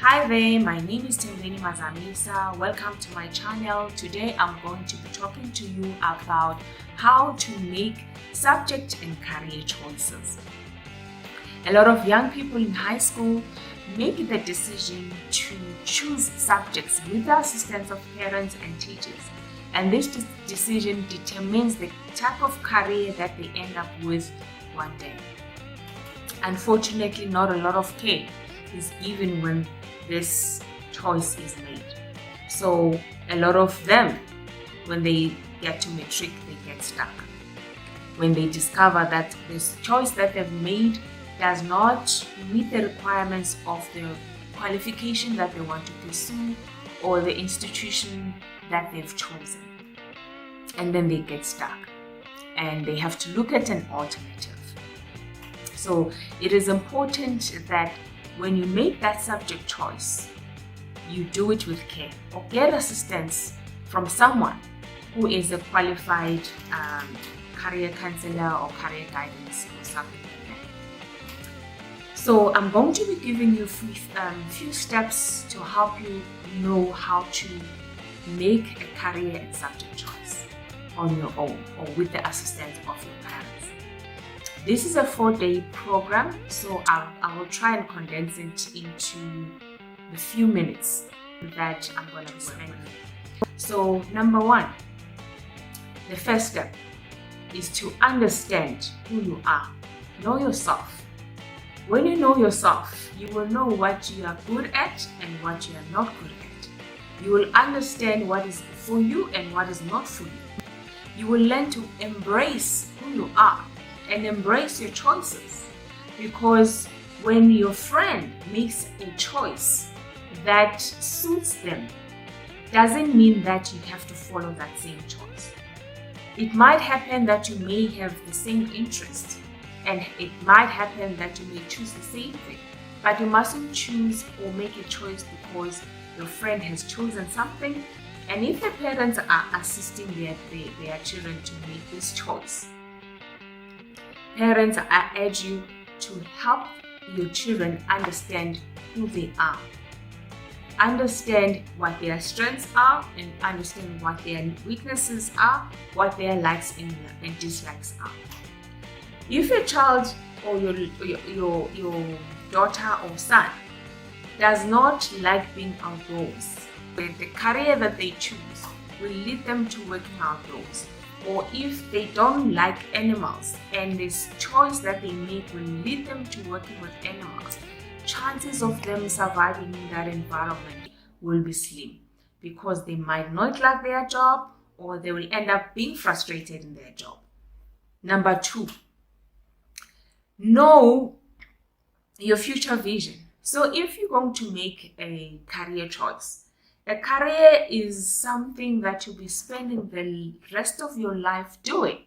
Hi there, my name is Thembeni Mazamisa. Welcome to my channel. Today I'm going to be talking to you about how to make subject and career choices. A lot of young people in high school make the decision to choose subjects with the assistance of parents and teachers. And this decision determines the type of career that they end up with one day. Unfortunately, not a lot of care is given when this choice is made. So a lot of them, when they get to matric, they get stuck. When they discover that this choice that they've made does not meet the requirements of the qualification that they want to pursue or the institution that they've chosen. And then they get stuck and they have to look at an alternative. So it is important that when you make that subject choice, you do it with care or get assistance from someone who is a qualified career counselor or career guidance or something like that. So I'm going to be giving you a few steps to help you know how to make a career and subject choice on your own or with the assistance of your parents. This is a 4-day program, so I will try and condense it into the few minutes that I'm going to be spending. So number one, the first step is to understand who you are. Know yourself. When you know yourself, you will know what you are good at and what you are not good at. You will understand what is for you and what is not for you. You will learn to embrace who you are and embrace your choices, because when your friend makes a choice that suits them, doesn't mean that you have to follow that same choice. It might happen that you may have the same interest, and it might happen that you may choose the same thing, but you mustn't choose or make a choice because your friend has chosen something. And if the parents are assisting their children to make this choice, parents, I urge you to help your children understand who they are. Understand what their strengths are and understand what their weaknesses are, what their likes and dislikes are. If your child or your daughter or son does not like being outdoors, the career that they choose will lead them to working outdoors. Or if they don't like animals and this choice that they make will lead them to working with animals, chances of them surviving in that environment will be slim, because they might not like their job or they will end up being frustrated in their job. Number two, know your future vision. So if you're going to make a career choice, a career is something that you'll be spending the rest of your life doing.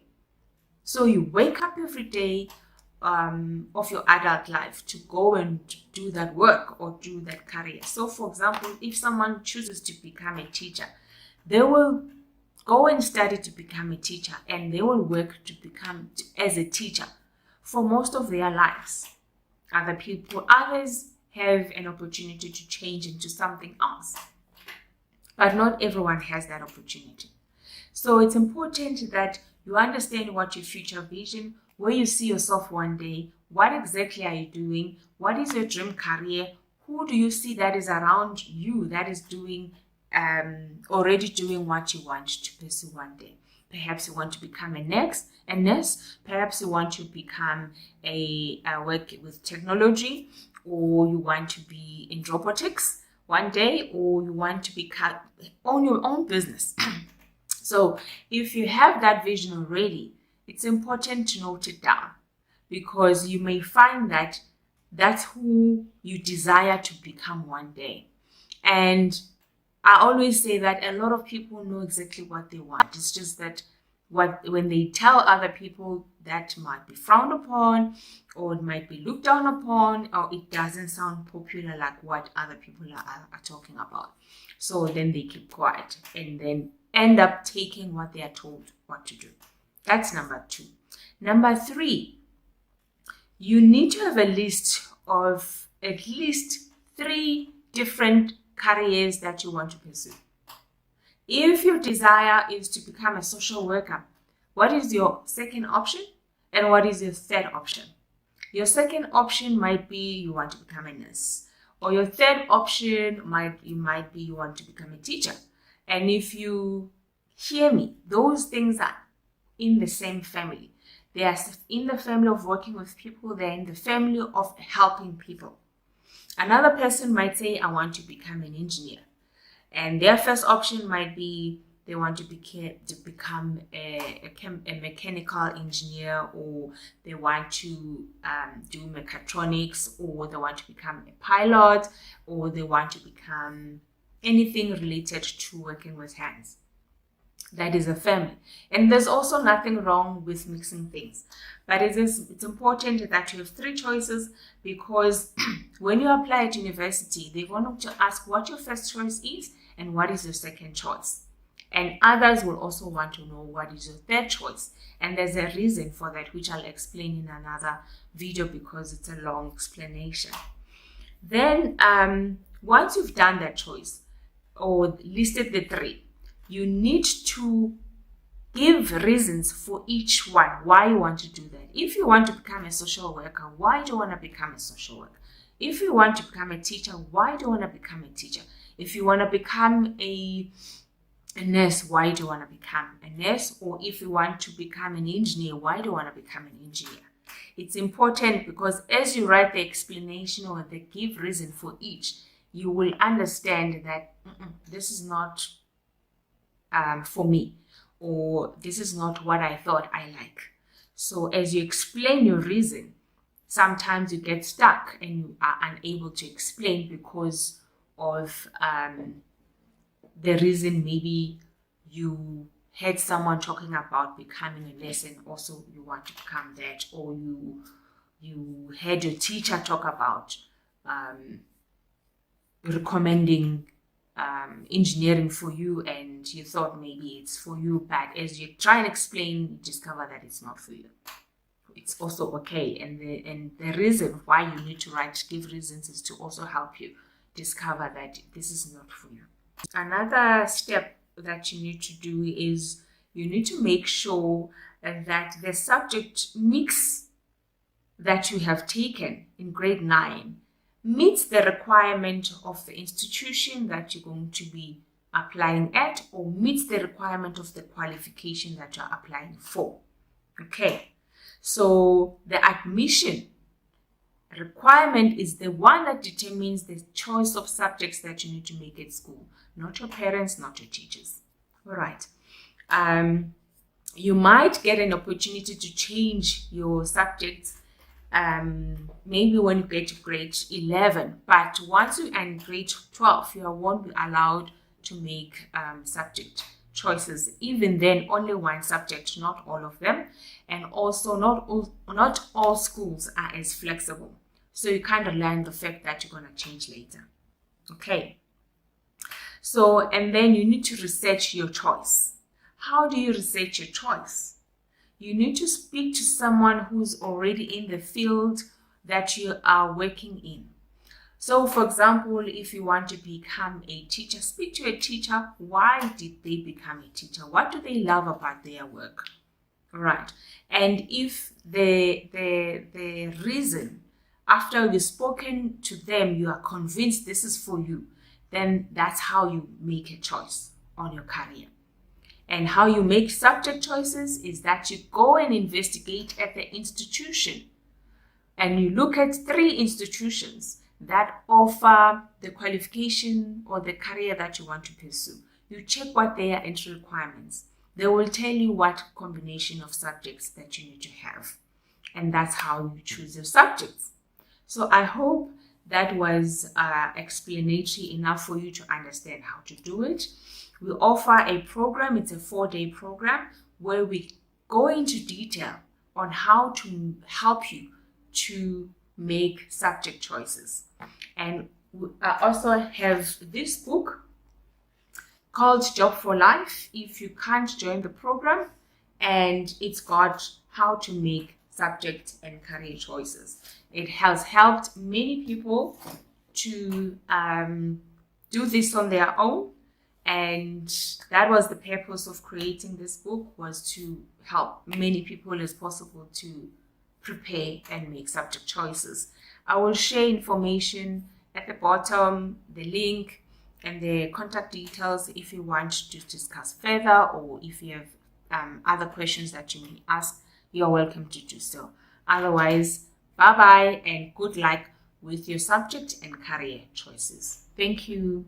So you wake up every day of your adult life to go and do that work or do that career. So for example, if someone chooses to become a teacher, they will go and study to become a teacher and they will work to become as a teacher for most of their lives. Others have an opportunity to change into something else. But not everyone has that opportunity. So it's important that you understand what your future vision, where you see yourself one day, what exactly are you doing, what is your dream career, who do you see that is around you that is doing, already doing what you want to pursue one day. Perhaps you want to become a nurse, perhaps you want to become work with technology, or you want to be in robotics one day, or you want to own your own business. So if you have that vision already, it's important to note it down, because you may find that that's who you desire to become one day. And I always say that a lot of people know exactly what they want. It's just that when they tell other people, that might be frowned upon, or it might be looked down upon, or it doesn't sound popular like what other people are talking about. So then they keep quiet and then end up taking what they are told what to do. That's number two. Number three, you need to have a list of at least 3 different careers that you want to pursue. If your desire is to become a social worker, what is your second option and what is your third option? Your second option might be you want to become a nurse, or your third option might be you want to become a teacher. And if you hear me, those things are in the same family. They are in the family of working with people. They're in the family of helping people. Another person might say, I want to become an engineer. And their first option might be they want to become a mechanical engineer, or they want to do mechatronics, or they want to become a pilot, or they want to become anything related to working with hands. That is a family. And there's also nothing wrong with mixing things. But it's important that you have three choices, because when you apply at university, they're going to ask what your first choice is and what is your second choice. And others will also want to know what is your third choice. And there's a reason for that, which I'll explain in another video because it's a long explanation. Then once you've done that choice or listed the three, you need to give reasons for each one why you want to do that. If you want to become a social worker, why do you want to become a social worker? If you want to become a teacher, why do you want to become a teacher? If you want to become a nurse, why do you want to become a nurse? Or if you want to become an engineer, why do you want to become an engineer? It's important because as you write the explanation or the give reason for each, you will understand that this is not for me, or this is not what I thought I like. So as you explain your reason, sometimes you get stuck and you are unable to explain because of the reason. Maybe you heard someone talking about becoming a nurse and also you want to become that, or you heard your teacher talk about recommending engineering for you and you thought maybe it's for you, but as you try and explain, you discover that it's not for you. It's also okay, and the reason why you need to give reasons is to also help you discover that this is not for you. Another step that you need to do is you need to make sure that the subject mix that you have taken in grade 9 meets the requirement of the institution that you're going to be applying at, or meets the requirement of the qualification that you're applying for. Okay, so the admission requirement is the one that determines the choice of subjects that you need to make at school, not your parents, not your teachers. All right. You might get an opportunity to change your subjects maybe when you get to grade 11, but once you are in grade 12, you won't be allowed to make subject choices. Even then, only one subject, not all of them. And also not all schools are as flexible. So you kind of learn the fact that you're going to change later. Okay. So, and then you need to research your choice. How do you research your choice? You need to speak to someone who's already in the field that you are working in. So, for example, if you want to become a teacher, speak to a teacher. Why did they become a teacher? What do they love about their work? Right. And if the reason, after you've spoken to them, you are convinced this is for you, then that's how you make a choice on your career. And how you make subject choices is that you go and investigate at the institution. And you look at 3 institutions that offer the qualification or the career that you want to pursue. You check what their entry requirements. They will tell you what combination of subjects that you need to have. And that's how you choose your subjects. So I hope that was explanatory enough for you to understand how to do it. We offer a program, it's a 4-day program, where we go into detail on how to help you to make subject choices. And I also have this book called Job for Life if you can't join the program, and it's got how to make subject and career choices. It has helped many people to do this on their own. And that was the purpose of creating this book, was to help many people as possible to prepare and make subject choices. I will share information at the bottom, the link and the contact details if you want to discuss further, or if you have other questions that you may ask, you're welcome to do so. Otherwise, bye-bye and good luck with your subject and career choices. Thank you.